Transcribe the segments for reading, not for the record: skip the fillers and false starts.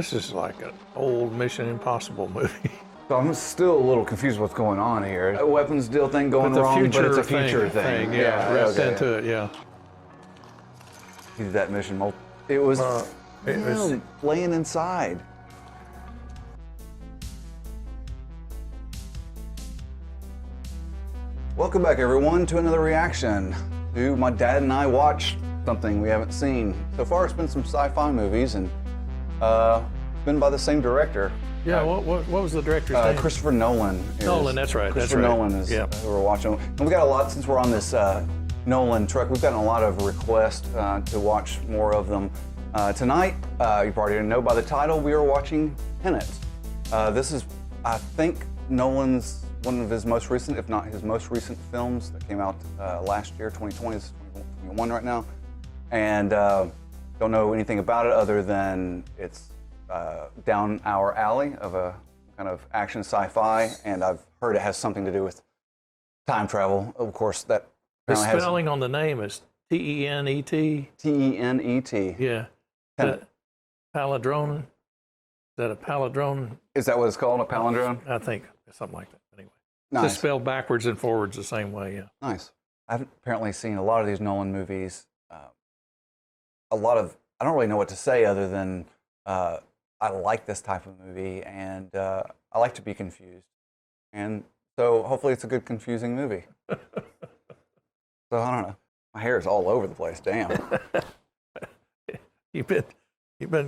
This is like an old Mission Impossible movie. So I'm still a little confused what's going on here. A weapons deal thing going wrong, but it's a future thing. Yeah, wrapped into it, yeah. He did that mission It was laying inside. Welcome back, everyone, to another reaction to my dad and I watched something we haven't seen. So far, it's been some sci-fi movies, and it's been by the same director. Yeah, what was the director's name? Christopher Nolan. Nolan, that's right. Christopher Nolan is who we're watching. And we got a lot, since we're on this Nolan truck, we've gotten a lot of requests to watch more of them. Tonight, you probably know by the title, we are watching Tenet. This is, I think, Nolan's one of his most recent, if not his most recent films that came out last year, 2020, it's 2021 right now. And don't know anything about it other than it's down our alley of a kind of action sci-fi, and I've heard it has something to do with time travel. Of course, that the spelling on the name is T-E-N-E-T. T-E-N-E-T. Yeah. Palindrome. Is that a palindrome? Is that what it's called, a palindrome? I think something like that. Anyway, nice. It's spelled backwards and forwards the same way. Yeah. Nice. I've apparently seen a lot of these Nolan movies. I don't really know what to say other than I like this type of movie, and I like to be confused. And so hopefully it's a good confusing movie. So I don't know. My hair is all over the place, damn. You've been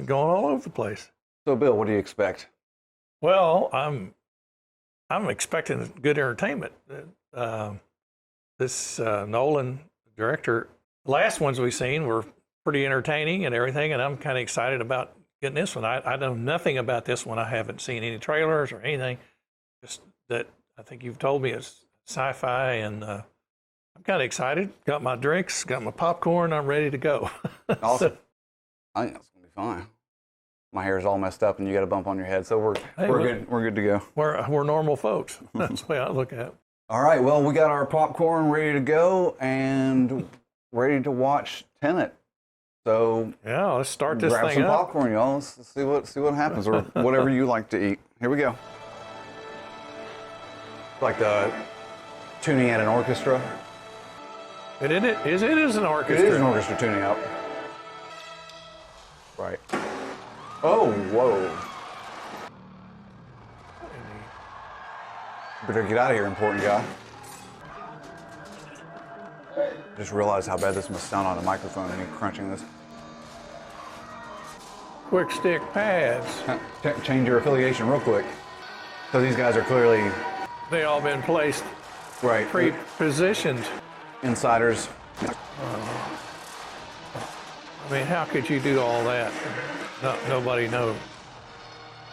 going all over the place. So Bill, what do you expect? Well, I'm expecting good entertainment. This Nolan director, the last ones we've seen were pretty entertaining and everything, and I'm kind of excited about getting this one. I know nothing about this one. I haven't seen any trailers or anything. Just that I think you've told me it's sci-fi, and I'm kind of excited. Got my drinks, got my popcorn. I'm ready to go. Awesome. I think that's gonna be fine. My hair is all messed up, and you got a bump on your head, so we're good. We're good to go. We're normal folks. That's the way I look at it. All right. Well, we got our popcorn ready to go and ready to watch Tenet. So yeah, let's start this thing up. Grab some popcorn, y'all. Let's see what happens, or whatever you like to eat. Here we go. Like the tuning at an orchestra. It is an orchestra. It is an orchestra tuning up. Right. Oh, whoa. Better get out of here, important guy. Just realized how bad this must sound on a microphone and me crunching this. Quick stick pads. Change your affiliation real quick. So these guys are clearly... They all been placed. Right. Pre-positioned. Insiders. I mean, how could you do all that? Nobody knows.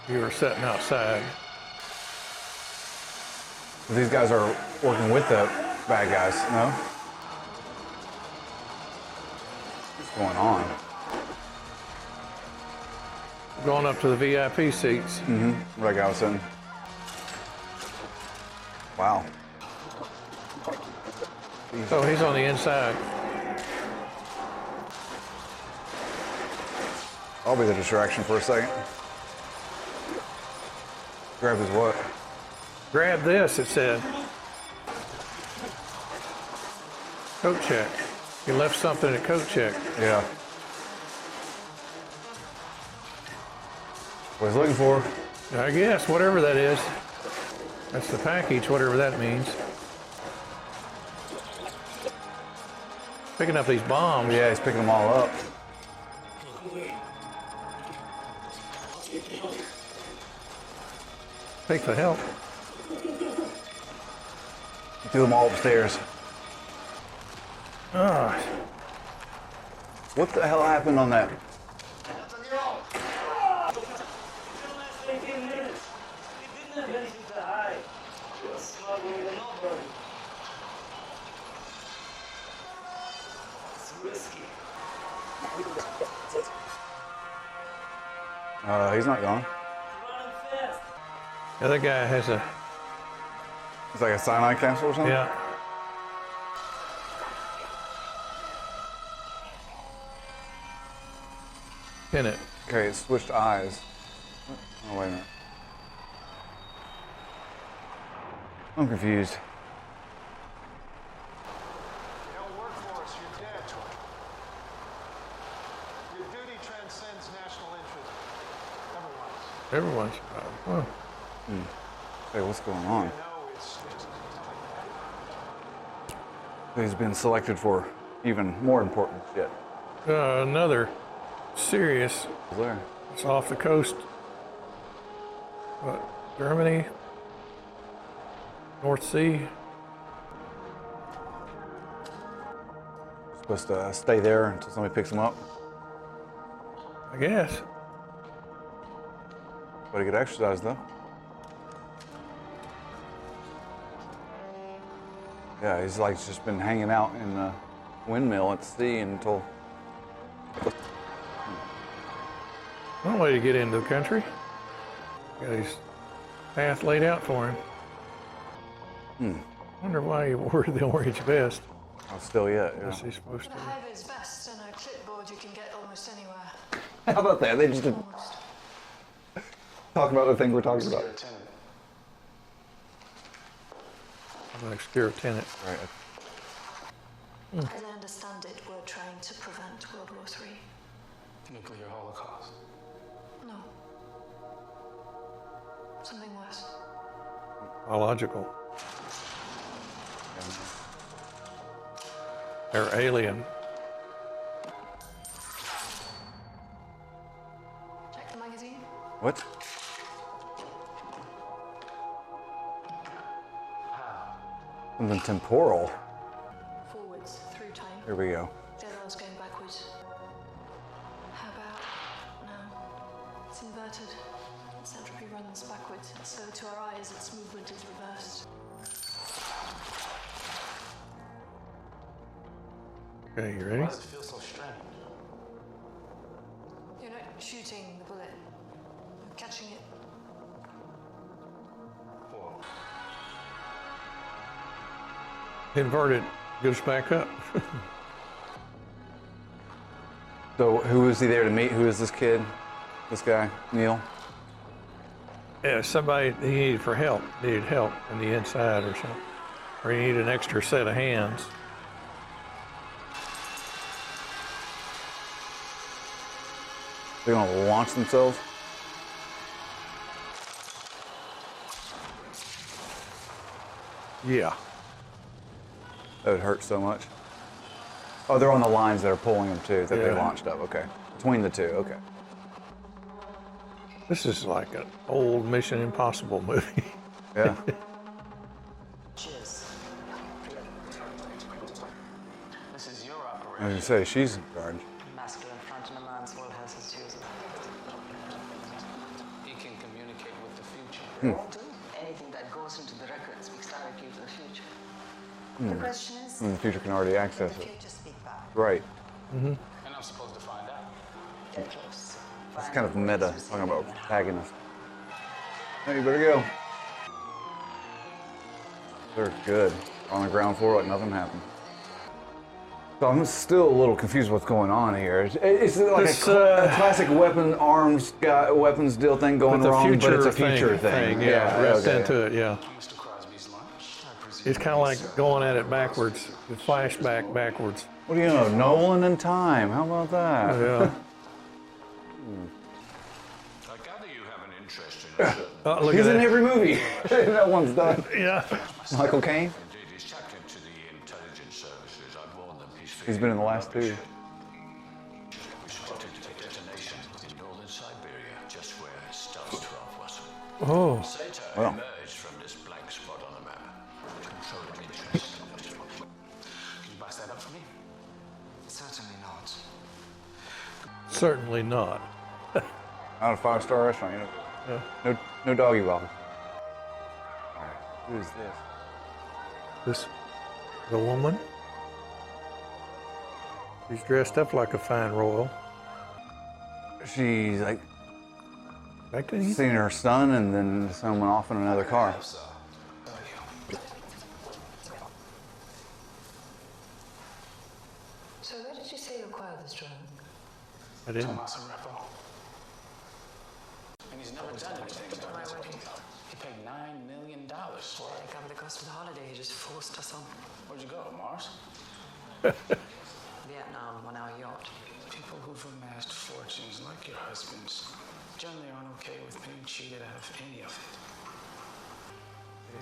You were sitting outside. These guys are working with the bad guys, no? What's going on? Going up to the VIP seats. Mm-hmm. Where that guy was sitting. Wow. So he's on the inside. I'll be the distraction for a second. Grab his what? Grab this, it said. Coat check. You left something at coat check. Yeah. What he's looking for. I guess, whatever that is. That's the package, whatever that means. Picking up these bombs. Yeah, he's picking them all up. Thanks for the help. Threw them all upstairs. What the hell happened on that? He's not gone. The other guy has a... It's like a cyanide capsule or something? Yeah. Tenet. Okay, it switched eyes. Oh, wait a minute. I'm confused. You don't work for us, you're dead. Your duty transcends national interest. Everyone's. Everyone's. Hey, what's going on? No, it's He's been selected for even more important shit. Another serious. There. It's off the coast. What? Germany? North Sea? Supposed to stay there until somebody picks him up. I guess. But he could exercise though. Yeah, he's like just been hanging out in a windmill at sea until. One way to get into the country. Got his path laid out for him. Wonder why he wore the orange vest. Not still yet. Yeah. Is he supposed to? The high-vis vest and a clipboard you can get almost anywhere. How about that? They just didn't Almost. talk about the thing we're talking about. TENET. I'm an obscure tenant. Right. As I understand it, we're trying to prevent World War III. Nuclear holocaust. No. Something worse. Biological. They're alien. Check the magazine. What? How? Something temporal. Forwards, through time. Here we go. The other one's going backwards. How about now? It's inverted. Its entropy runs backwards, so to our eyes, its movement is reversed. Okay, you ready? Why does it feel so strange? You're not shooting the bullet. You're catching it. Whoa. Inverted. Goes back up. So who is he there to meet? Who is this kid? This guy? Neil? Yeah, somebody he needed for help. Needed help in the inside or something. Or he needed an extra set of hands. They're gonna launch themselves? Yeah. That would hurt so much. Oh, they're on the lines that are pulling them too, that they Yeah. launched up. Okay. Between the two, okay. This is like an old Mission Impossible movie. Yeah. Cheers. This is your I was operation. gonna say, she's in charge. Masculine front and a man's world has his shoes. He can communicate with the future. Won't do. Anything that goes into the record speaks directly to the future. The question is, And the future can already access the it. future speak back. Right. And I'm supposed to find out. Get close. It's kind of meta, talking about protagonists. Hey, you better go. They're good. On the ground floor like nothing happened. So I'm still a little confused what's going on here. It's like This, a classic weapons deal thing going With the wrong, but it's a future future thing. Yeah, wrapped okay. into it, yeah. Mr. Crosby's lunch. I presume It's kind of like going at it backwards. The flashback backwards. What do you know? Nolan in time. How about that? Yeah. I gather you have an interest in it. Oh, look He's at in that. every movie. That one's done. Yeah. Michael Caine. Indeed, he's tapped into the intelligence services. I've warned them He's been in the last two. We spotted a detonation in northern Siberia, just where Star-12 was. Oh, Zeta Well. emerged from this blank spot on the map. Controlling interest. Can you box that up for me? Certainly not. certainly not. Not a 5-star restaurant, you know. Yeah. No doggy waffle. All right, who is this? This, the woman. She's dressed up like a fine royal. She's like Back to the seeing her son, and then the son went off in another car. So where did you say you acquired this drone? I didn't. Tommaso Refo. And he's He's never done anything about this. He paid $9 million. Well, they covered the cost of the holiday. He just forced us on. Where'd you go, Mars? Vietnam on our yacht. People who've amassed fortunes like your husband's generally aren't okay with being cheated out of any of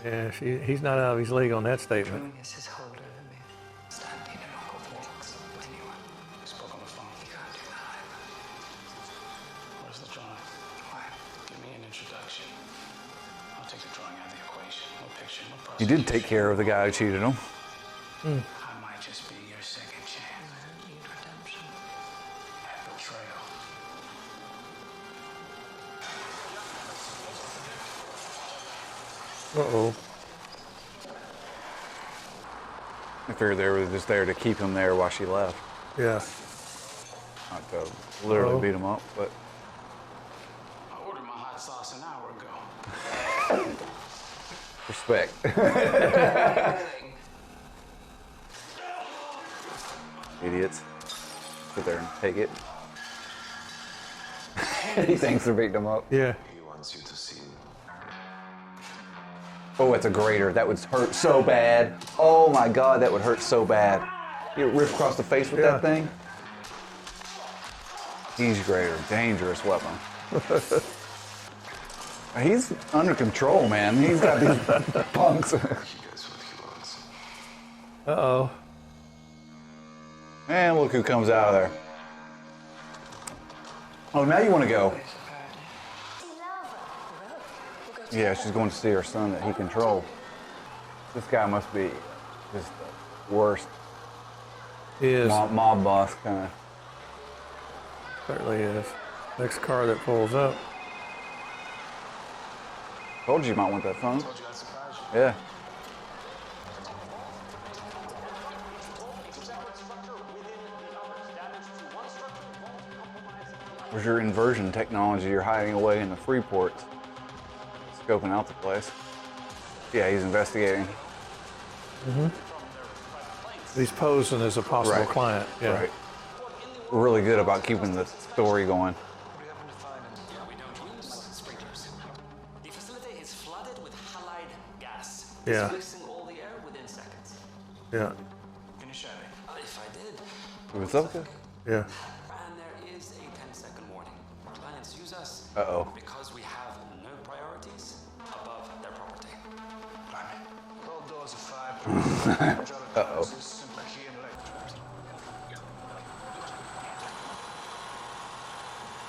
it. Yeah, he's not out of his league on that statement. Doing this is hold over me. Standing in Uncle Walks. Anyone. He spoke on the phone. You can't do that. Where's the drawing? Why? Give me an introduction. I'll take the drawing out of the equation. No picture, no process. You did take care of the guy who cheated him. I might just be your second chance I don't need redemption. at betrayal. Uh-oh. I figured they were just there to keep him there while she left. Yeah. Not to literally Uh-oh. beat him up, but I ordered my hot sauce an hour ago. respect. Idiots. Sit there and take it. He thinks they're beating him up. Yeah. He wants you to see. Oh, it's a grater. That would hurt so bad. Oh my God, that would hurt so bad. You get ripped across the face with that thing. Huge grater, dangerous weapon. He's under control, man. He's got these punks. He gets what he wants. Uh-oh. And look who comes out of there. Oh, now you want to go. Yeah, she's going to see her son that he controls. This guy must be just the worst He is. mob boss kind of. Certainly is. Next car that pulls up. Told you might want that phone. Told you I'd surprise you. Yeah. Where's your inversion technology you're hiding away in the free ports? Scoping out the place. Yeah, he's investigating. He's posing as a possible Right. client. Yeah. Right. We're really good about keeping the story going. We don't use sprinklers. The facility is flooded with halide gas. Yeah. Displacing all the air within seconds. Yeah. Can you show me? If I did. What's up, guys? Yeah. And there is a 10-second warning. Clients use us Uh-oh. because we have no priorities above their property. Blimey. Roll doors are 5. Uh-oh. Simple key and electric.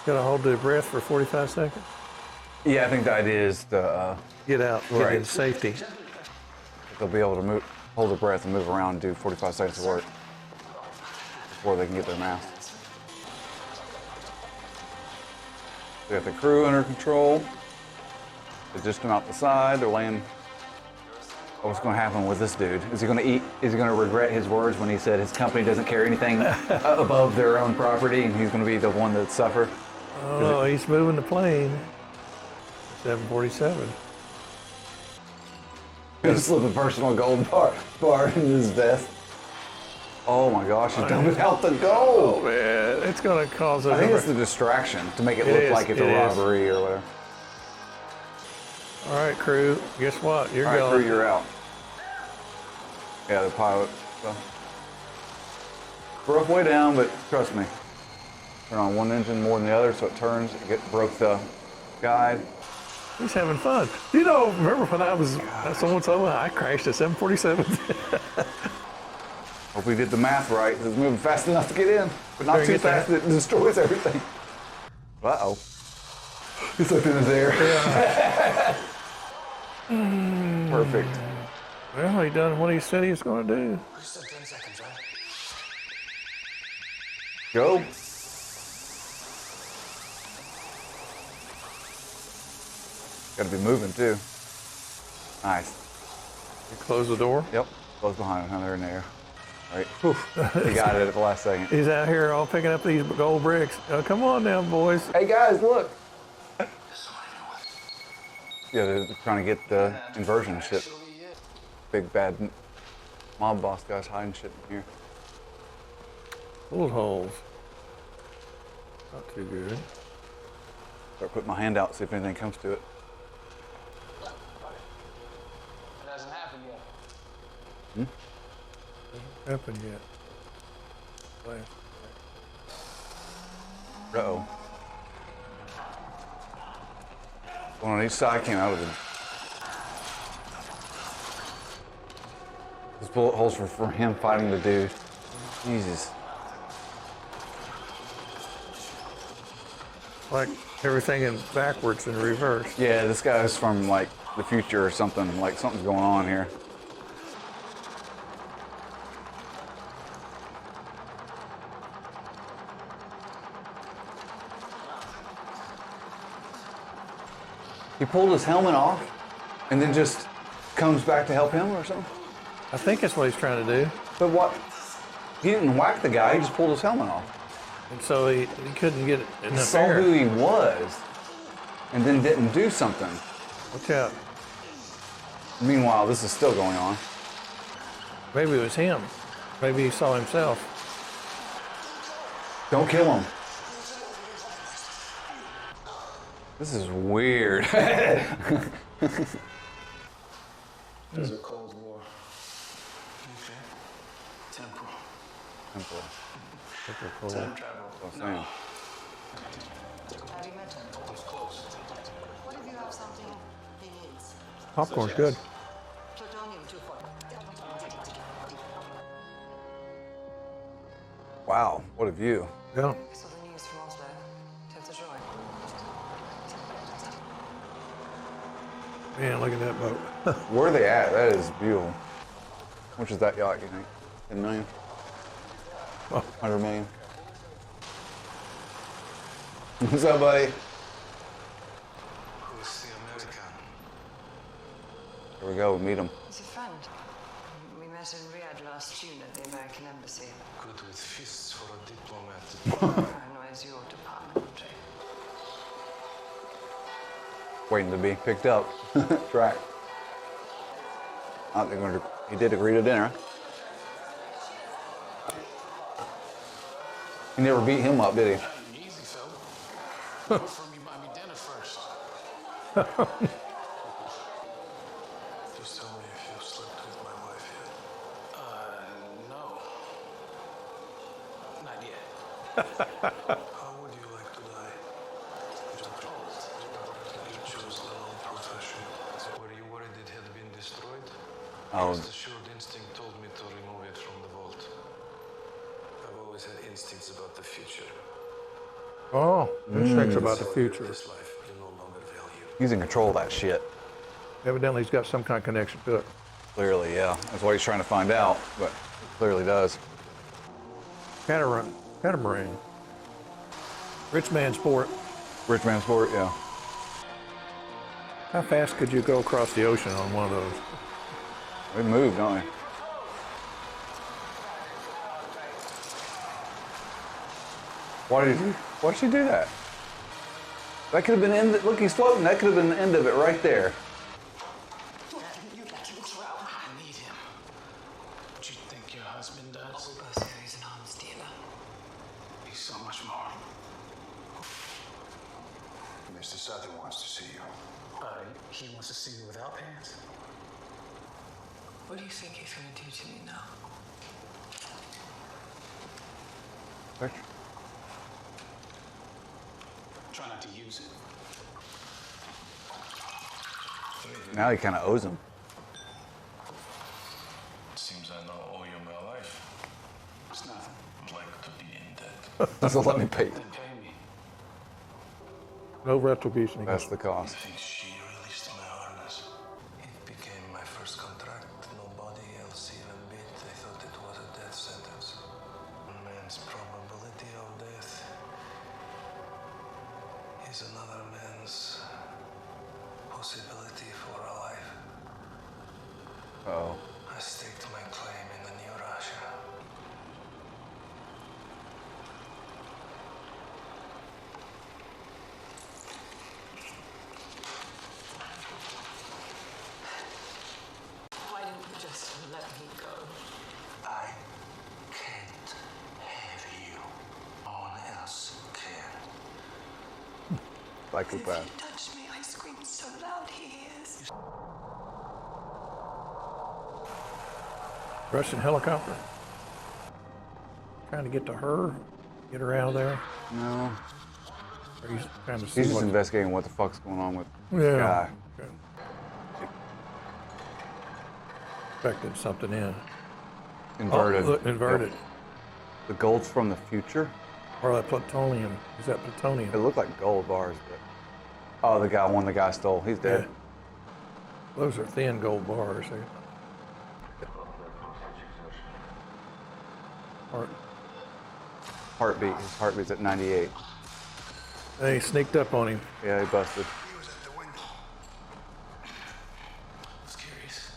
Gotta hold their breath for 45 seconds. Yeah, I think the idea is to, Get out. Get Right. in safety. they'll be able to move, hold their breath and move around and do 45 seconds of work before they can get their mask. They got the crew under control. They just come out the side. They're laying. What's going to happen with this dude? Is he going to eat? Is he going to regret his words when he said his company doesn't carry anything above their own property, and he's going to be the one that suffer? Oh, he's moving the plane. 747. Just slip a personal gold bar in his vest. Oh my gosh, he's dumping out the gold. Man, it's gonna cause a. I think it's the distraction to make it It look is, like it's it a is. robbery or whatever. All right, crew. Guess what? You're All right, going. crew, you're out. Yeah, the pilot. So. Rough way down, but trust me. Turn on one engine more than the other, so it turns. It broke the guide. He's having fun. You know, remember when someone told me I crashed a 747? Hope we did the math right. It's moving fast enough to get in, but not Better too get that. fast that it destroys everything. Uh-oh. He's up in his air. Perfect. Well, he done what he said he was going to do. You said 10 seconds, right? Go. Got to be moving too. Nice. Close the door. Yep. Close behind him. They're in there. Right. Whew. He got it at the last second. He's out here all picking up these gold bricks. Come on now, boys. Hey guys, look. Yeah, they're trying to get the inversion shit. Big bad mob boss guys hiding shit in here. Bullet holes. Not too good. Start putting my hand out, see if anything comes to it. It hasn't happened yet. Happened yet? Uh-oh. One on each side came out of it. Those bullet holes were for him fighting the dude. Jesus. Like everything in backwards and reverse. Yeah, this guy's from like the future or something. Like something's going on here. He pulled his helmet off and then just comes back to help him or something? I think that's what he's trying to do. But what? He didn't whack the guy, he just pulled his helmet off. And so he couldn't get it in He the saw air. who he was and then didn't do something. Watch out. Meanwhile, this is still going on. Maybe it was him. Maybe he saw himself. Don't kill him. This is weird. There's a Cold War. Okay. Temporal. Simple. Time travel. No. Have you met him? It was close. What if you have something he needs? Popcorn's good. Plutonium 240. Wow, what a view. Yeah. So the news from Oslo. Have the joy. Man, look at that boat. Where are they at? That is beautiful. How much is that yacht, you think? 10 million? Oh. 100 million? What's up, buddy? Who's the American? Here we go, meet him. He's a friend. We met in Riyadh last June at the American Embassy. Good with fists for a diplomat. Paranoia's your department, Andre. Waiting to be picked up. Track. I think he did agree to dinner. He never beat him up, did he? Easy, fella. Go for me, buy me dinner first. Just tell me if you've slept with my wife yet. No. Not yet. How would you like to die? You chose the wrong profession. Were you worried it had been destroyed? Oh. Just assured instinct told me to remove it from the vault. I've always had instincts about the future. Oh, instincts about the So future. This life you no longer value. He's in control of that shit. Evidently, he's got some kind of connection to it. Clearly, yeah. That's what he's trying to find out, but he clearly does. Catamaran. Rich man sport. Rich man sport, yeah. How fast could you go across the ocean on one of those? They moved, don't they? Why did she do that? That could have been the end. Look, he's floating. That could have been the end of it right there. You let him through. I need him. What you think your husband does? He's an arms dealer. He's so much more. Mr. Southern wants to see you. He wants to see you without pants. What do you think he's going to do to me now? Try not to use it. Now he kind of owes him. Seems I know all you my life. It's nothing. I'd like to be in debt. So let me pay. Then pay me. No retribution. That's the cost. I think she released my harness. It became my first contract. Nobody else even bid. They thought it was a death sentence. One man's probability of death is another man's possibility for a life. Uh-oh. I staked my claim in the new Russia. Why didn't you just let me go? I can't have you. No one else can. Psychopath. If you touch me, I scream so loud he hears. Russian helicopter. Trying to get to her, get her out of there. No. Or he's trying to see He's just what. investigating what the fuck's going on with this Yeah. guy. Okay. Expected something in. Inverted. Oh, look, inverted. Yep. The gold's from the future? Or that plutonium. Is that plutonium? It looked like gold bars, but... Oh, one the guy stole. He's dead. Yeah. Those are thin gold bars. Or, Heartbeat. His heartbeat's at 98. they sneaked up on him. Yeah, he busted. He was at the window. I was curious.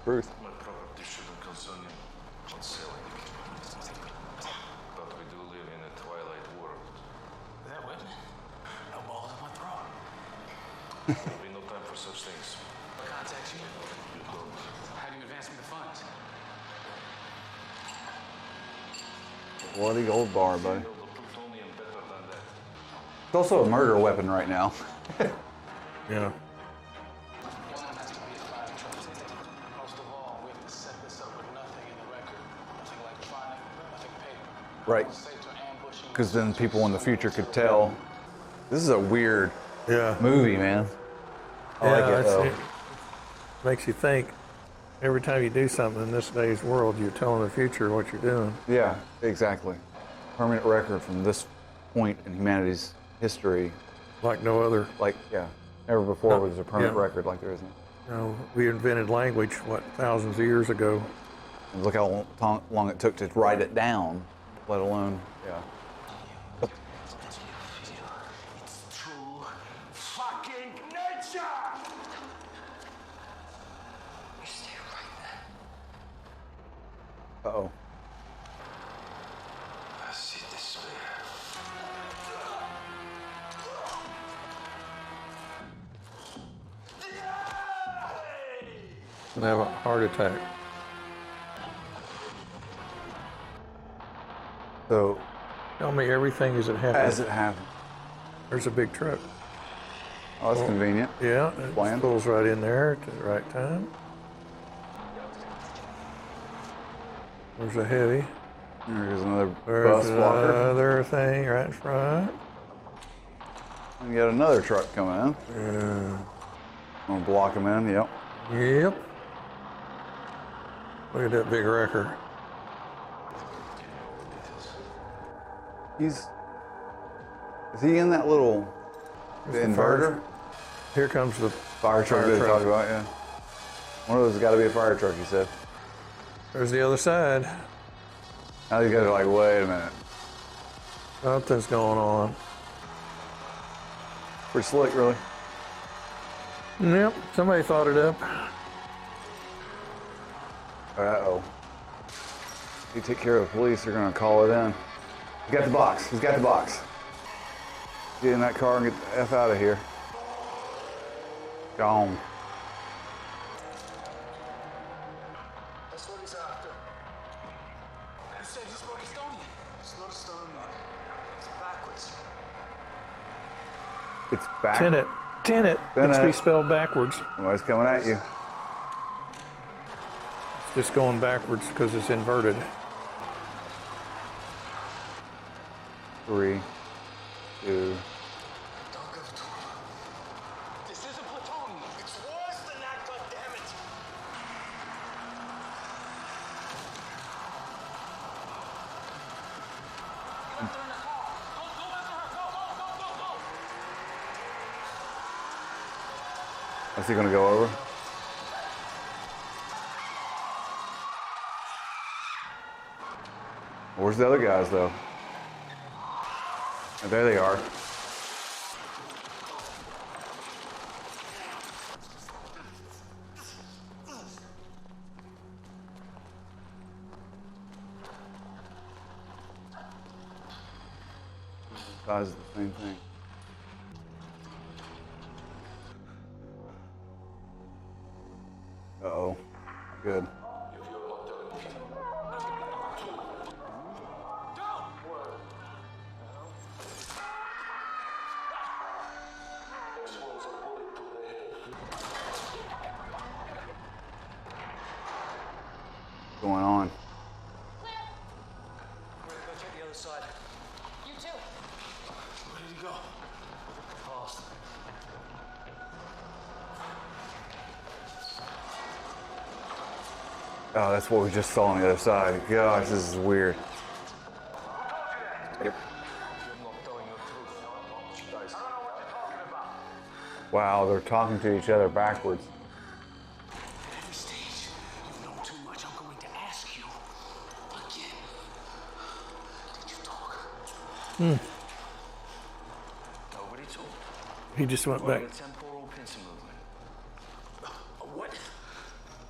Bruce. My property shouldn't concern you. Not selling. But we do live in a twilight world. That whipping? No balls in my throat. There'll be no time for such things. I'll contact you. You don't. How do you advance me the funds? Bloody gold bar, buddy. Build the plutonium better than that. It's also a murder weapon right now. Yeah. One has to be a fire truck. Most of all, we have to set this up with nothing in the record. Nothing electronic, nothing paper. Right. Safe to ambushing. Because then people in the future could tell. This is a weird Yeah. movie, man. I like it, though. It makes you think. Every time you do something in this day's world, you're telling the future what you're doing. Yeah, exactly. Permanent record from this point in humanity's history. Like no other. Like, yeah, never before was there a permanent Yeah. record like there is now. You know, we invented language, what, thousands of years ago. And look how long it took to write it down, let alone, yeah. It's true fucking nature! You stay right there. Uh-oh. I see despair. And have a heart attack. So, Tell me everything as it happens. as it happened. There's a big truck. Oh, that's convenient. Yeah, it Plan. pulls right in there at the right time. There's a heavy. There's another There's bus blocker. another thing right in front. And you got another truck coming in. Yeah. I'm gonna block him in, yep. Yep. Look at that big wrecker. Is he in that little the inverter? Here comes the Fire truck that they talked about, yeah. One of those has got to be a fire truck, he said. There's the other side. Now these guys are like, wait a minute. Something's going on. Pretty slick, really. Yep, somebody thought it up. Uh-oh. You take care of the police, they're gonna call it in. He's got the box, he's got the box. Get in that car and get the F out of here. Gone. That's what he's after. He said he spoke Estonian. It's not Estonian. It's backwards. It's back. Tenet. Tenet. It's Tenet. be spelled backwards. Somebody's coming at you. It's just going backwards because it's inverted. 3, 2. Don't give it to him. This isn't plutonium. It's worse than that, goddammit. Get up there in the car. Go after her. Go. Is he gonna go over? Where's the other guys, though? Oh, there they are. Size is the same thing. Uh-oh. Good. going on? Go check the other side. You too. Where did he go? Past. Oh, that's what we just saw on the other side. Gosh, this is weird. Yep. Wow, they're talking to each other backwards. At every stage, you've known too much. I'm going to ask you again. Did you talk? Nobody talked. He just went back. The temporal pincer movement. What?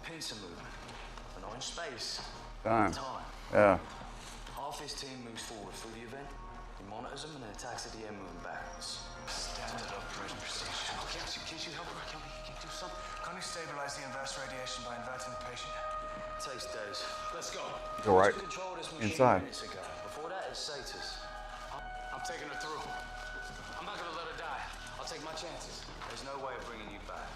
Pincer movement. But not in space. Time. Time. Yeah. Half his team moves forward through the event. He monitors them and then attacks at the end moving backwards. Standard operating procedure. Can't you help her? Can we do something? Can you stabilize the inverse radiation by inverting the patient? Takes days. Let's go. Go right Took control of this machine inside. minutes ago. Before that, it's Satyrs. I'm taking her through. I'm not gonna let her die. I'll take my chances. There's no way of bringing you back.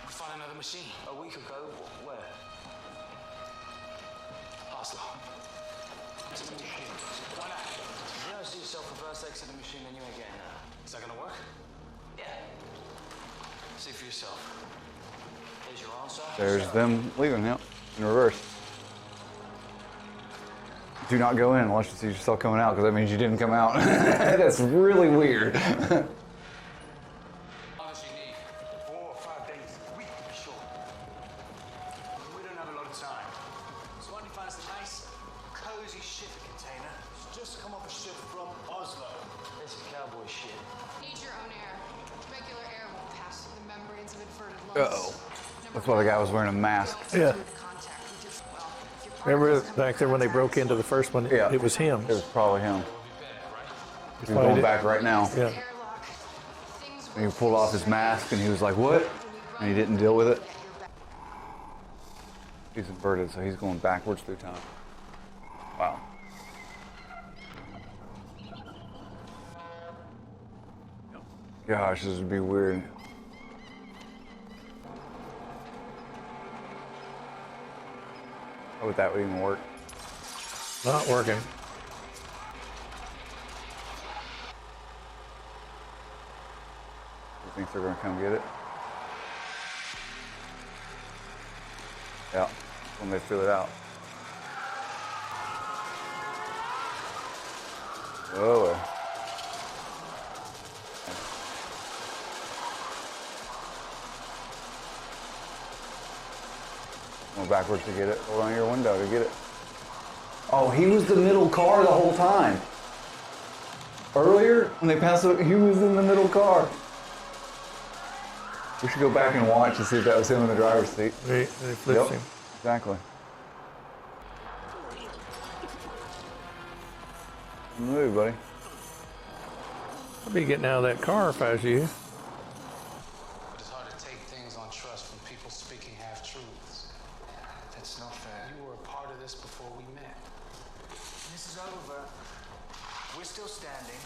We find another machine. A week ago, where? Oslo. To the machine. Why not? If you don't see yourself reverse exit the machine, then you ain't getting out. Is that gonna work? Yeah. See for yourself. Here's your answer. There's them leaving, yep, in reverse. Do not go in unless you see yourself coming out, because that means you didn't come out. That's really weird. How long does she need? 4 or 5 days. A week to be sure. We don't have a lot of time. So why don't you find us a nice, cozy shipping container? It's just come off a ship from Oslo. It's a cowboy shit. Need your own air. Regular air won't pass through the membranes of inverted lungs. Uh-oh. That's why the guy was wearing a mask. Yeah. Remember back there when they broke into the first one? Yeah. It was him. It was probably him. He's Probably going did. back right now. Yeah. And he pulled off his mask and he was like, what? And he didn't deal with it. He's inverted, so he's going backwards through time. Wow. Gosh, this would be weird. How would that even work? Not working. You think they're gonna come get it? Yeah, when they threw it out. Oh. Going backwards to get it. Hold on your window to get it. Oh, he was the middle car the whole time. Earlier, when they passed it, he was in the middle car. We should go back and watch and see if that was him in the driver's seat. They flipped him. Exactly. Move, buddy. I'd be getting out of that car if I was you. But it's hard to take things on trust from people speaking half-truths. That's not fair. You were a part of this before we met. This is over. We're still standing.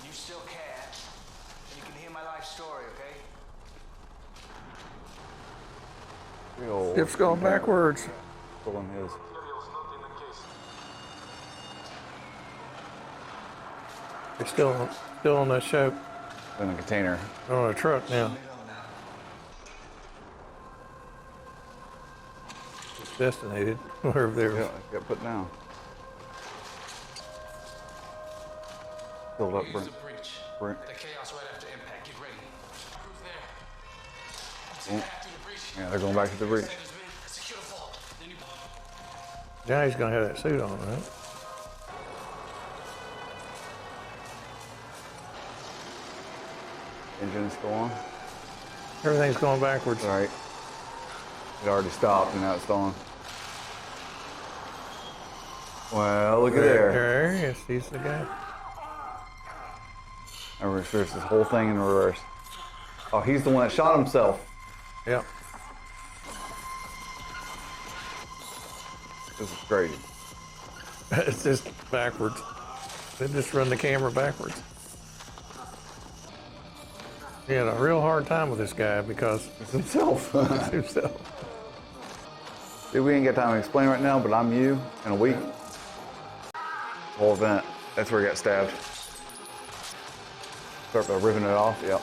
You still care. And you can hear my life story, okay? Big old Ship's going backwards. pulling his. It's still on the ship. In a container. They're on a truck now. It's destinated wherever they're. Yeah, it got put down. Filled up. Use the breach. Brent. The chaos right after impact. Get ready. Crew's there. Mm. Take a path through the breach. Yeah, they're going back to the breach. Send us in. Secure the vault. Then you... Now he's gonna have that suit on, right? Engine's still on. Everything's going backwards. All right. It already stopped and now it's on. Well, look at there. There he is. He's the guy. And there's this whole thing in reverse. Oh, he's the one that shot himself. Yep. This is crazy. It's just backwards. They just run the camera backwards. He had a real hard time with this guy because It's himself. it's himself. Dude, we ain't got time to explain right now, but I'm you in a week. Whole event. That's where he got stabbed. Start by ripping it off. Yep.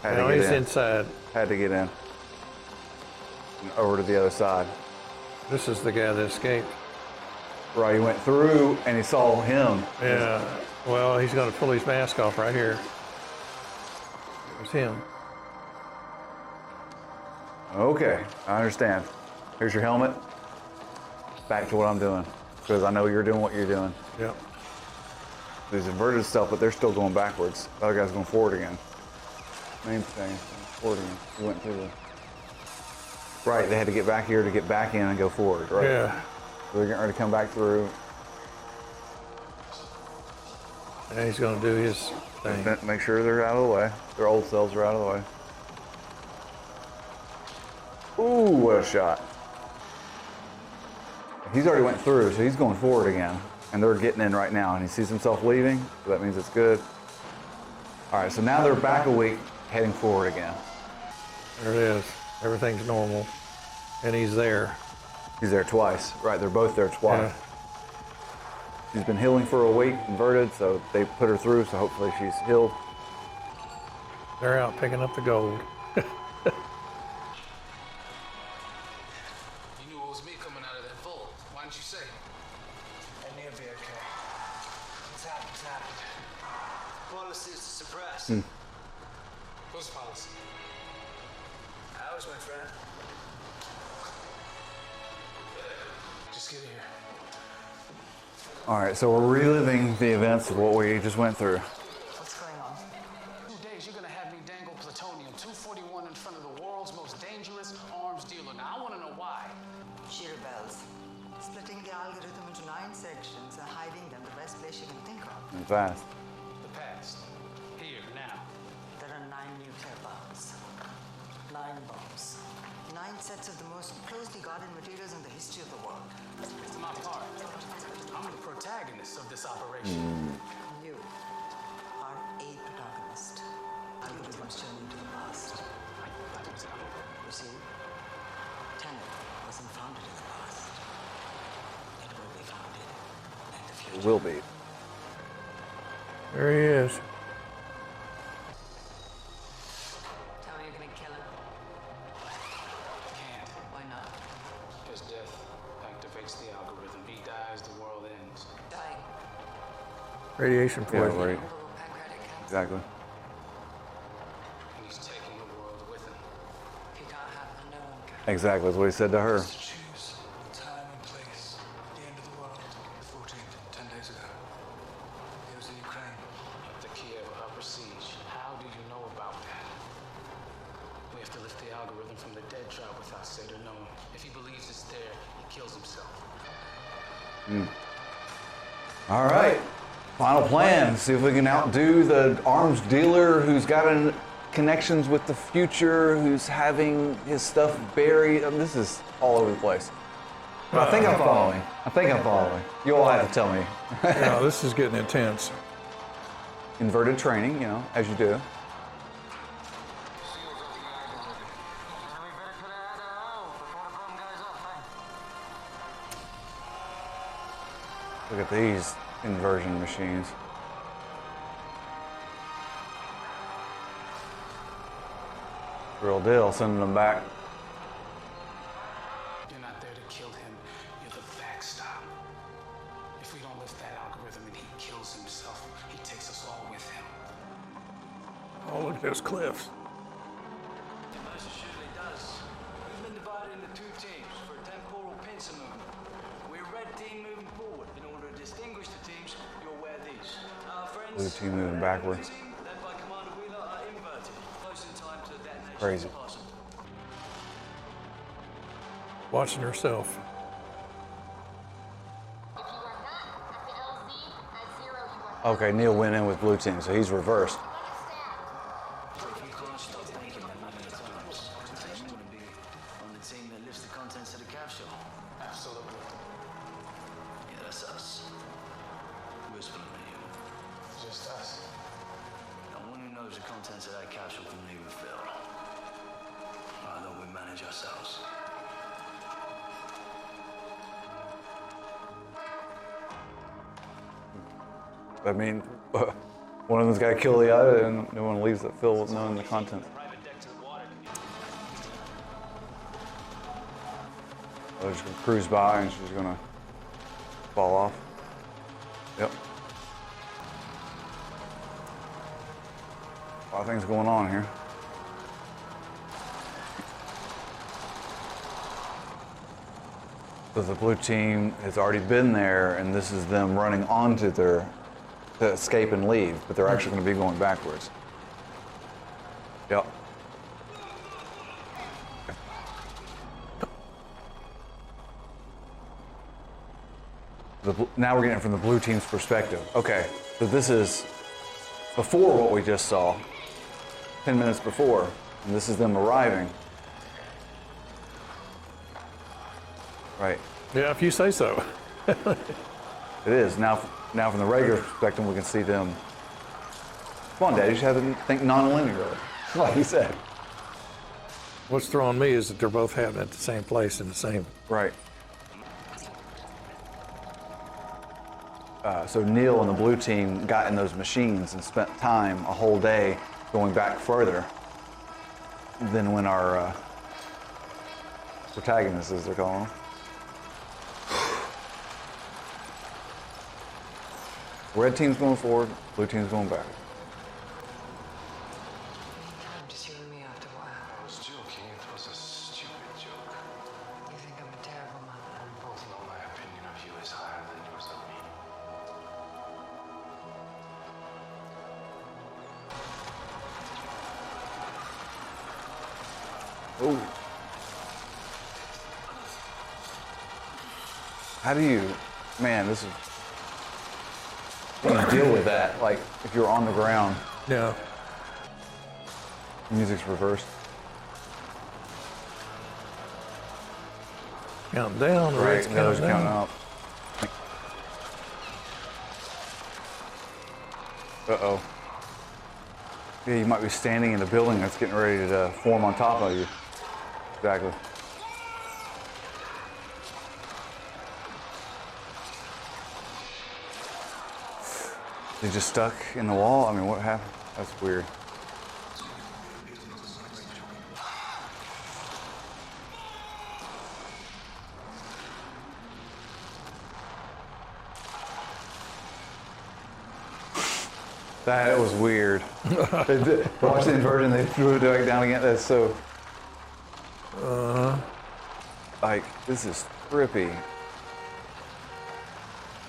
Had Now to he's get in. inside. Had to get in. And over to the other side. This is the guy that escaped. Right, he went through and he saw him. Yeah. Well, he's going to pull his mask off right here. There's him. Okay, I understand. Here's your helmet. Back to what I'm doing. Because I know you're doing what you're doing. Yep. There's inverted stuff, but they're still going backwards. The other guy's going forward again. Main thing, forward again. He went through the... Right, they had to get back here to get back in and go forward, right? Yeah. So they're getting ready to come back through. And he's going to do his thing. Make sure they're out of the way. Their old cells are out of the way. Ooh, what a shot. He's already went through, so he's going forward again. And they're getting in right now, and he sees himself leaving, so that means it's good. All right, so now they're back a week, heading forward again. There it is. Everything's normal. And he's there. He's there twice. Right, they're both there twice. Yeah. She's been healing for a week, inverted, so they put her through, so hopefully she's healed. They're out picking up the gold. You knew it was me coming out of that vault. Why didn't you say? I knew it'd be okay. What's happened? What's happened? Policy is to suppress. What's the policy? Ours, my friend. Just get here. All right, so we're reliving the events of what we just went through. What's going on? 2 days, you're gonna have me dangle plutonium-241 in front of the world's most dangerous arms dealer. Now, I wanna know why. She rebels. Splitting the algorithm into 9 sections and hiding them the best place you can think of. And fast. The past. Here, now. There are 9 nuclear bombs. 9 bombs. 9 sets of the most closely guarded materials in the history of the world. It's my part. I'm the protagonist of this operation. You are a protagonist. Algorithm's journey to the past. You see, TENET wasn't founded in the past. It will be founded in the future. It will be. There he is. Tell me you're gonna kill him. Can't. Why not? Because death activates the algorithm. He dies, the world ends. Dying. Radiation Yeah, poisoning. right. Pancreatic cancer. Exactly. And he's taking the world with him. If you can't have it, no one can. Exactly, that's what he said to her. Choose time and place. The end of the world. 14th, 10 days ago. It was in Ukraine. The Kiev upper siege. How do you know about that? We have to lift the algorithm from the dead drop without Seder knowing. If he believes it's there, he kills himself. All right. Final plan. See if we can outdo the arms dealer who's got connections with the future, who's having his stuff buried. I mean, this is all over the place. But I think I'm following. You all have to tell me. Yeah, this is getting intense. Inverted training, you know, as you do. Look at these inversion machines. Real deal, sending them back. You're not there to kill him. You're the backstop. If we don't lift that algorithm and he kills himself, he takes us all with him. Oh, look at those cliffs. It most assuredly does. We've been divided into 2 teams for a temporal pincer movement. We're red team moving forward. In order to distinguish the teams, you'll wear these. Our friends, Blue team moving backwards. team, led by Commander Wheeler, are inverted. Close in time to the detonation Crazy. as possible. Watching herself. If you are not at the LZ at 0, you are Okay, Neil went in with blue team, so he's reversed. If you can't stop thinking that many times, concentration wouldn't be on the team that lifts the contents of the capsule. Absolutely. Yeah, that's us. Whispering at you. Just us. No one who knows the contents of that capsule can leave it filled. I thought we manage ourselves. I mean, one of them's got to kill the other, and no one leaves that fill with knowing the content. They're just gonna cruise by, and she's gonna fall off. Yep. A lot of things going on here. So the blue team has already been there, and this is them running onto their to escape and leave, but they're actually going to be going backwards. Yep. Now we're getting it from the blue team's perspective. Okay, so this is before what we just saw, 10 minutes before, and this is them arriving. Right. Yeah, if you say so. It is. Now from the regular perspective, we can see them. Come on, Dad, you just have to think non-linearly, like you said. What's throwing me is that they're both happening at the same place in the same. Right. So Neil and the blue team got in those machines and spent time, a whole day, going back further than when our protagonists, as they're calling them. Red team's going forward, blue team's going back. Just you and me after what happened. I was joking. It was a stupid joke. You think I'm a terrible mother? We both know my opinion of you is higher than yours of me. Oh. How do you, man, this is, how do you deal with that? Like, if you're on the ground, Yeah. music's reversed. Counting down, the red's the others counting counting down. up. Uh-oh. Yeah, you might be standing in a building that's getting ready to form on top of you. Exactly. They just stuck in the wall? I mean, what happened? That's weird. That was weird. They did, watch the inversion, they threw it back down again. That's so. Like, this is trippy.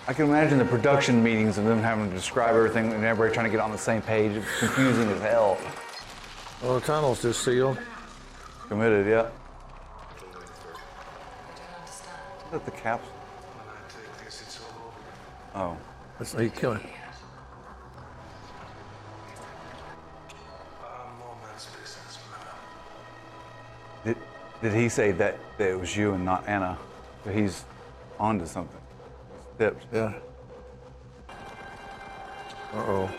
I can imagine the production meetings of them having to describe everything and everybody trying to get on the same page. It's confusing as hell. Well, the tunnel's just sealed. Committed, yeah. I don't understand. Is that the caps? When I take this, it's all over. Oh. Let's see, kill him. A moment's business, man. Did he say that it was you and not Anna? That he's onto something. Tips. Yeah. Uh-oh.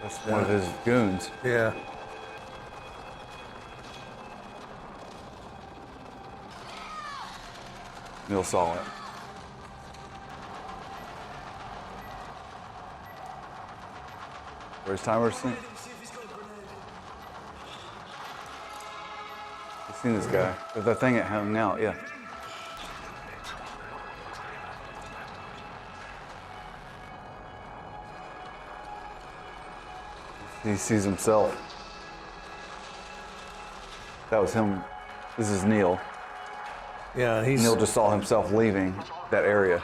That's one of his goons. Yeah. Neil saw it. Where's timer seen? I've seen this guy. There's that thing at him now, yeah. He sees himself. That was him. This is Neil. Yeah, he's. Neil just saw himself leaving that area.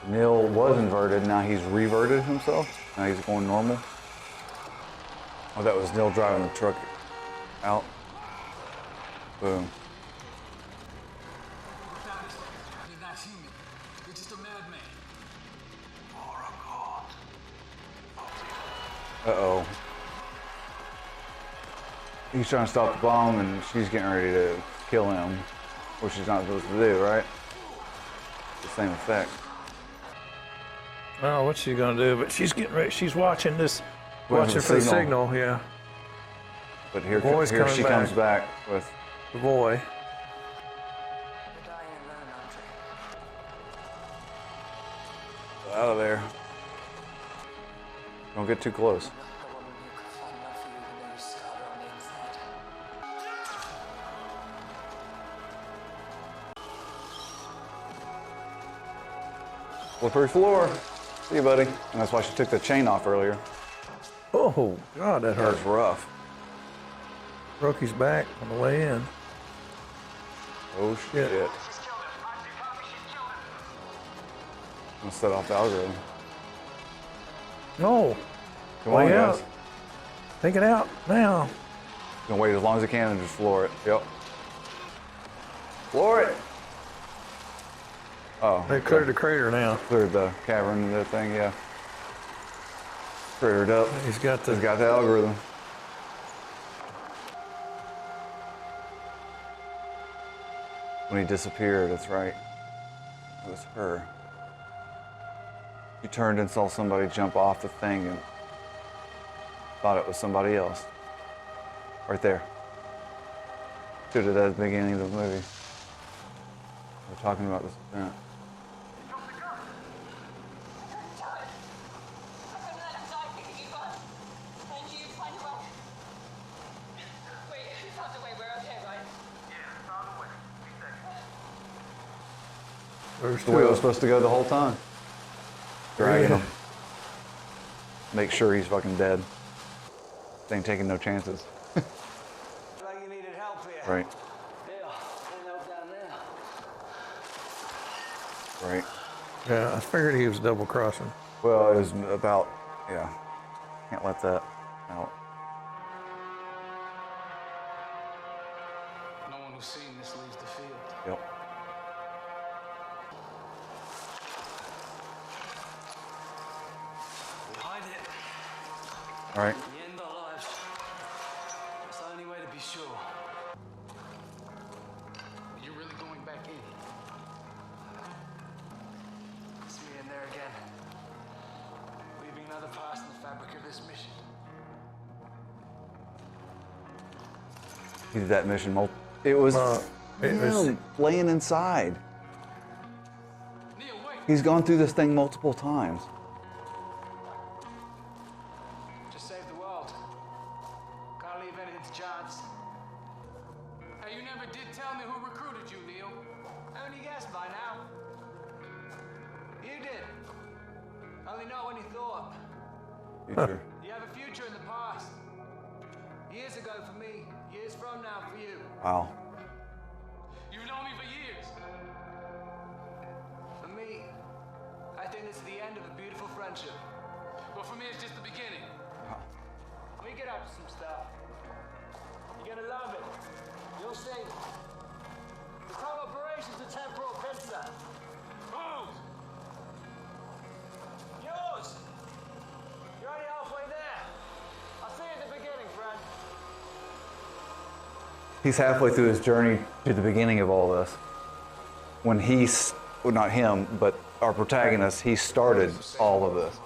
Neil was inverted, now he's reverted himself. Now he's going normal. Oh, that was Neil driving the truck out. Boom. You're not human. You're just a madman. Uh-oh. He's trying to stop the bomb and she's getting ready to kill him, which she's not supposed to do, right? The same effect. Oh, what's she gonna do? But she's getting ready. She's watching this, Waiting watching for for the the signal. signal. Yeah. But here, Boy's here she coming comes back with. The boy. You're dying alone, Andre. Out of there. Don't get too close. The woman who could find love for you even though you're scarred on the inside. Slippery floor. See you, buddy. And that's why she took the chain off earlier. Oh, God, that That hurt. was rough. Broke his back on the way in. Oh, shit. Yeah. I'm gonna set off the algorithm. No. Come on, Way guys. out. Take it out now. Gonna wait as long as I can and just floor it. Yep. Floor it. Oh. They cleared the crater now. Cleared the cavern and that thing, yeah. Cratered up. He's got the. He's got the algorithm. When he disappeared, that's right. It was her. She turned and saw somebody jump off the thing and thought it was somebody else. Right there. Should have at the beginning of the movie. We're talking about this event. There's The way it was two. supposed to go the whole time. Dragging him. Make sure he's fucking dead. They ain't taking no chances. Like you needed help here. Right, Yeah, I know down there. right. Yeah, I figured he was double crossing. Well, it was about, yeah. Can't let that out. No one who's seen this leaves the field. Yep. We hide it. All right. We end our lives. It's the only way to be sure. You're really going back in? It's me in there again. Weaving another part in the fabric of this mission. He did that mission It was, it was- him laying inside. Neil, wait! He's gone through this thing multiple times. Just save the world. Can't leave anything to chance. Hey, you never did tell me who recruited you, Neil. Haven't you guessed by now? You did. Only not when you thought. Future. You have a future in the past. Years ago for me, years from now for you. Wow. You've known me for years. For me, I think this is the end of a beautiful friendship. But for me, it's just the beginning. We get up to some stuff. You're gonna love it. You'll see. The whole operation's a temporal pizza. Whose? Yours! You're already halfway there. I'll see you at the beginning, friend. He's halfway through his journey to the beginning of all this. When he's, well, not him, but our protagonist, he started all of this.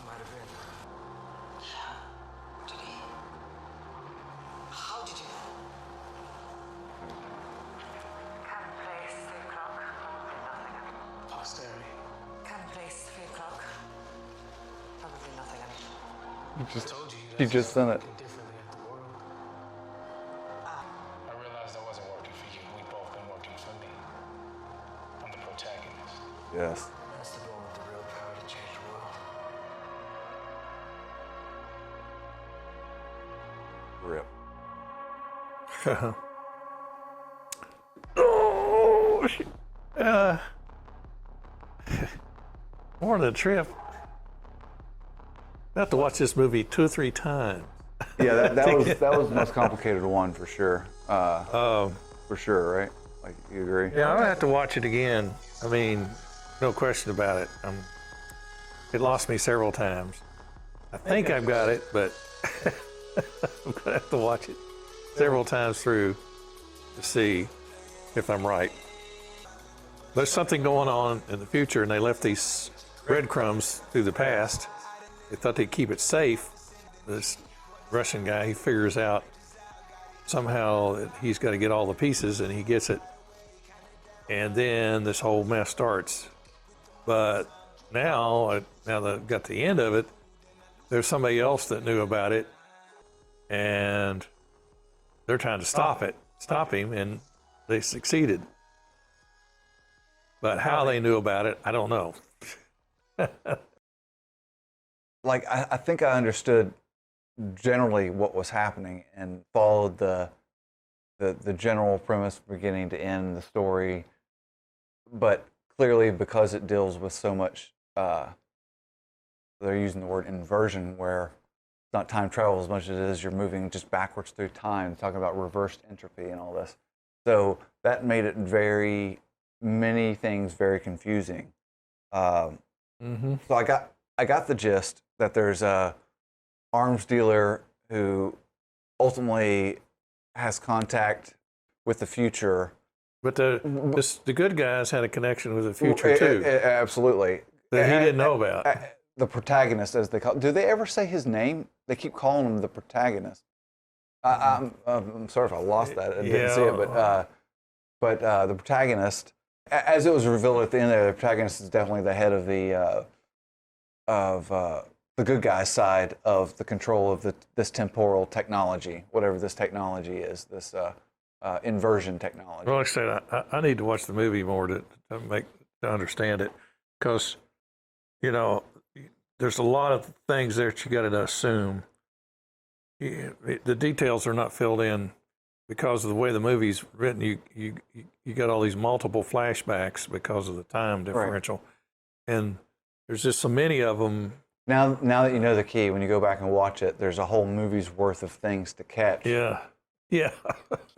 Did he? How did you know? Can place 3 o'clock. Probably nothing. Posterity. Can place 3 o'clock. Probably nothing. Told you. She just sent it. Looking differently at the world. I realized I wasn't working for you. We've both been working for me. I'm the protagonist. Yes. That's the one with the real power to change the world. Rip. Oh, shit. More than a trip. I have to watch this movie 2 or 3 times. Yeah, that was the most complicated one for sure. For sure, right? Like, you agree? Yeah, I'm gonna have to watch it again. I mean, no question about it. It lost me several times. I think I've got it, but I'm gonna have to watch it several times through to see if I'm right. There's something going on in the future, and they left these breadcrumbs through the past. They thought they'd keep it safe. This Russian guy, he figures out somehow he's got to get all the pieces, and he gets it, and then this whole mess starts. But now that I've got the end of it, there's somebody else that knew about it, and they're trying to stop him, and they succeeded. But how they knew about it, I don't know. Like, I think I understood generally what was happening and followed the general premise beginning to end, the story. But clearly, because it deals with so much, they're using the word inversion, where it's not time travel as much as it is you're moving just backwards through time, talking about reversed entropy and all this. So that made it many things very confusing. So I got the gist that there's a arms dealer who ultimately has contact with the future. But the good guys had a connection with the future too. Absolutely. That he didn't know about. The protagonist, as they call. Do they ever say his name? They keep calling him the protagonist. I'm sorry if I lost that. I didn't see it, but the protagonist, as it was revealed at the end there, the protagonist is definitely the head of the good guy's side of the control of this temporal technology, whatever this technology is, this inversion technology. Well, like I said, I need to watch the movie more to understand it, because there's a lot of things there that you got to assume. The details are not filled in because of the way the movie's written. You got all these multiple flashbacks because of the time differential, and there's just so many of them. Now that you know the key, when you go back and watch it, there's a whole movie's worth of things to catch. Yeah.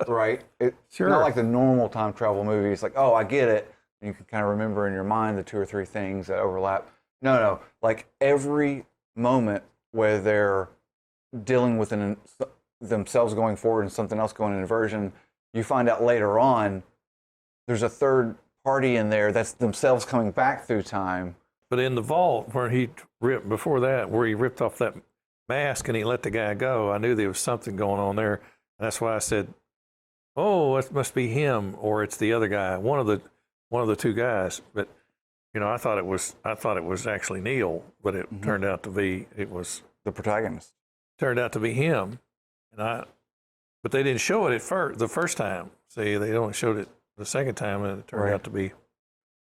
Right? Sure. Not like the normal time travel movie. It's like, oh, I get it. And you can kind of remember in your mind the 2 or 3 things that overlap. No. Like every moment where they're dealing with themselves going forward and something else going in inversion, you find out later on there's a third party in there that's themselves coming back through time. But in the vault where he ripped off that mask and he let the guy go, I knew there was something going on there. That's why I said, "Oh, it must be him, or it's the other guy, one of the two guys." But I thought it was actually Neil, but it turned out to be the protagonist. Turned out to be him, but they didn't show it the first time. See, they only showed it the second time, and it turned out to be.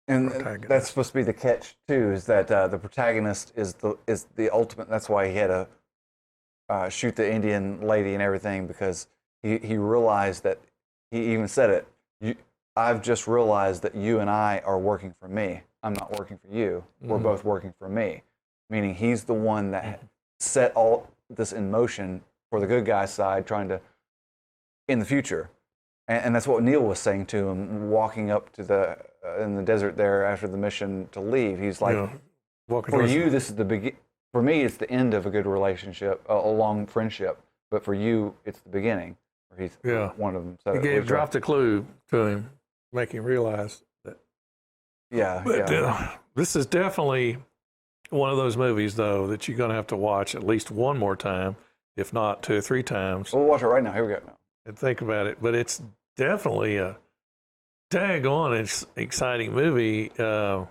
And that's supposed to be the catch too, is that the protagonist is the ultimate. That's why he had to shoot the Indian lady and everything, because he realized that, he even said it. I've just realized that you and I are working for me. I'm not working for you. We're both working for me. Meaning he's the one that set all this in motion for the good guy's side, trying to in the future. And that's what Neil was saying to him, walking up to in the desert there after the mission to leave. He's like, for you, this is the beginning. For me, it's the end of a good relationship, a long friendship. But for you, it's the beginning. Or he's one of them. So he dropped a clue to him, make him realize that. This is definitely one of those movies, though, that you're going to have to watch at least one more time, if not 2 or 3 times. We'll watch it right now. Here we go. And think about it. But it's definitely a daggone exciting movie. A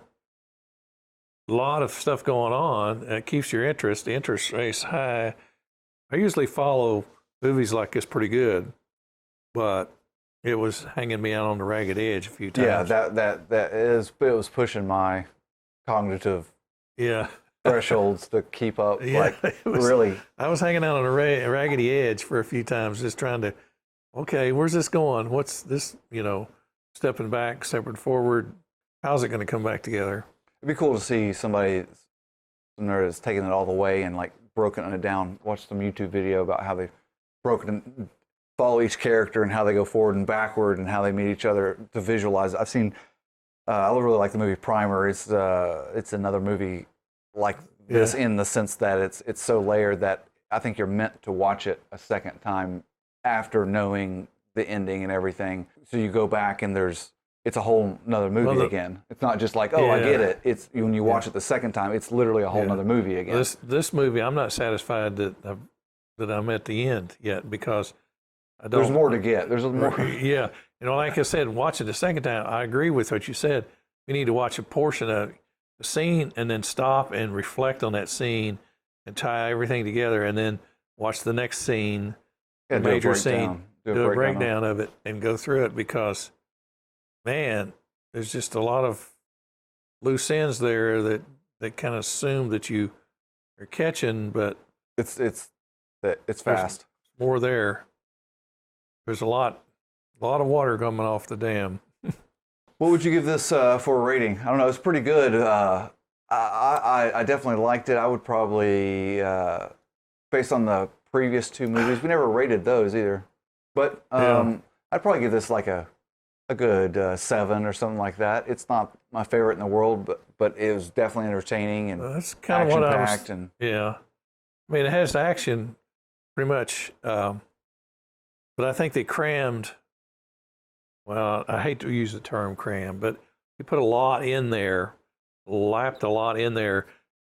lot of stuff going on. It keeps your interest. The interest rate's high. I usually follow movies like this pretty good, but it was hanging me out on the ragged edge a few times. Yeah, it was pushing my cognitive thresholds to keep up. Really. I was hanging out on a raggedy edge for a few times, just trying to, okay, where's this going? What's this, stepping back, stepping forward? How's it going to come back together? It'd be cool to see some nerd that's taken it all the way and broken it down. Watch some YouTube video about how they've follow each character and how they go forward and backward and how they meet each other to visualize it. I've seen. I really like the movie Primer. It's another movie like this in the sense that it's so layered that I think you're meant to watch it a second time after knowing the ending and everything. So you go back and it's a whole nother movie again. It's not just like, I get it. It's when you watch it the second time, it's literally a whole nother movie again. This movie, I'm not satisfied that I'm at the end yet, because I don't. There's more to get. There's more. Yeah. Like I said, watch it the second time. I agree with what you said. We need to watch a portion of the scene and then stop and reflect on that scene and tie everything together, and then watch the next scene, Yeah, major scene, do a breakdown breakdown of it and go through it, because, man, there's just a lot of loose ends there that kind of assume that you are catching, but It's fast. more there. There's a lot of water coming off the dam. What would you give this for a rating? I don't know. It's pretty good. I definitely liked it. I would probably, based on the previous two movies, we never rated those either. But I'd probably give this like a good 7 or something like that. It's not my favorite in the world, but it was definitely entertaining and That's kind of what I was. action-packed. Yeah, I mean, it has action, pretty much, but I think they crammed. Well, I hate to use the term cram, but you put a lot in there, lapped a lot in there.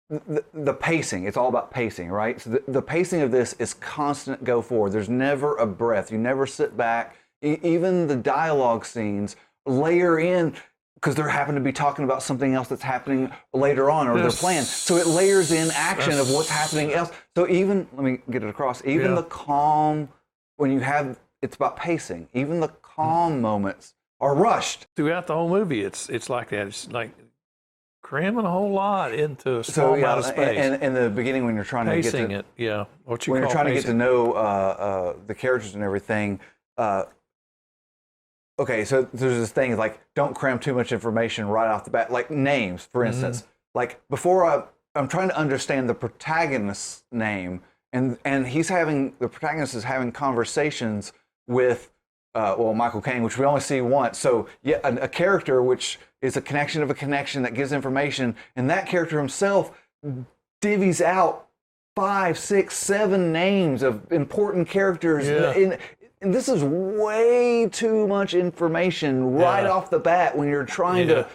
The pacing, it's all about pacing, right? So the pacing of this is constant go forward. There's never a breath. You never sit back. Even the dialogue scenes layer in, because they're happen to be talking about something else that's happening later on, or their plan. So it layers in action of what's happening else. So even, let me get it across, even the calm, when you have, it's about pacing. Even the calm moments are rushed. Throughout the whole movie, it's like that. It's like cramming a whole lot into a small amount of space. And in the beginning, when you're trying to get Pacing to it, yeah. What you when call you're trying to get pacing. to know the characters and everything. Okay, so there's this thing like, don't cram too much information right off the bat, like names, for instance. Like before I'm trying to understand the protagonist's name, and the protagonist is having conversations with Michael Caine, which we only see once. So yeah, a character which is a connection of a connection that gives information, and that character himself divvies out 5, 6, 7 names of important characters. And this is way too much information right off the bat when you're trying to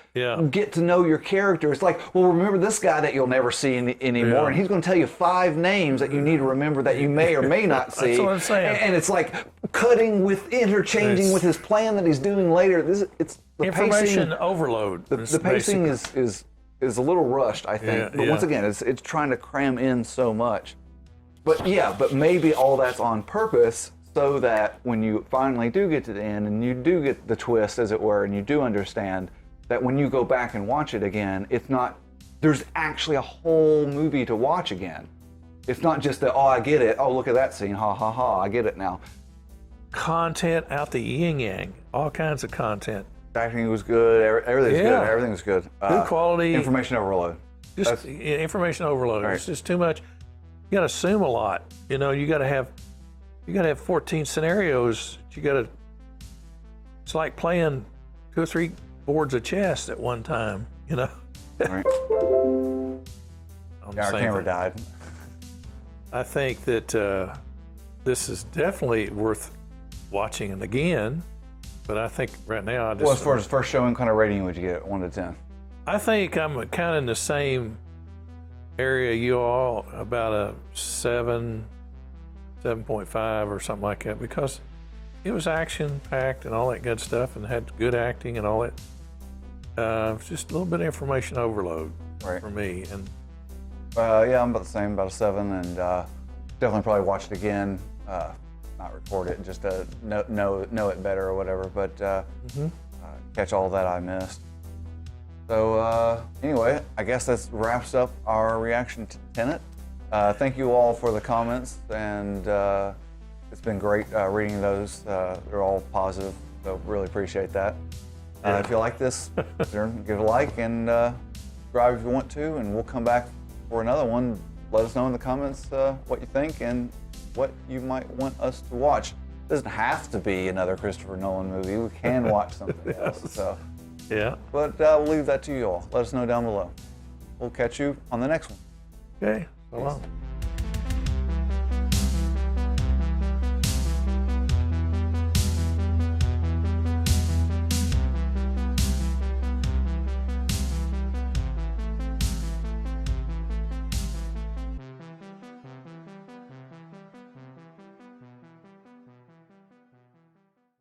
get to know your character. It's like, well, remember this guy that you'll never see anymore, and he's going to tell you 5 names that you need to remember that you may or may not see. That's what I'm saying. And it's like interchanging with his plan that he's doing later. It's the Information pacing, overload. the pacing is a little rushed, I think. But once again, it's trying to cram in so much. But maybe all that's on purpose, so that when you finally do get to the end and you do get the twist, as it were, and you do understand that when you go back and watch it again, there's actually a whole movie to watch again. It's not just that, oh, I get it. Oh, look at that scene. Ha, ha, ha. I get it now. Content out the yin yang. All kinds of content. Acting was good. Everything's good. Everything was good. Good quality. Information overload. Just information overload. Right. It's just too much. You got to assume a lot. You got to have 14 scenarios. It's like playing 2 or 3 boards of chess at one time, Right. Our camera died. I think that this is definitely worth watching it again, but I think right now Well, as far as first showing, kind of rating would you get, 1 to 10? I think I'm kind of in the same area you all, about a 7.5 or something like that, because it was action-packed and all that good stuff and had good acting and all that. It's just a little bit of information overload for me. And I'm about the same, about a 7, and definitely probably watch it again. Not record it, just know it better or whatever, but catch all that I missed. So anyway, I guess that wraps up our reaction to Tenet. Thank you all for the comments, and it's been great reading those. They're all positive, so really appreciate that. If you like this, give it a like and subscribe if you want to, and we'll come back for another one. Let us know in the comments what you think and what you might want us to watch. It doesn't have to be another Christopher Nolan movie. We can watch something else. So, but we'll leave that to you all. Let us know down below. We'll catch you on the next one. Okay, so long.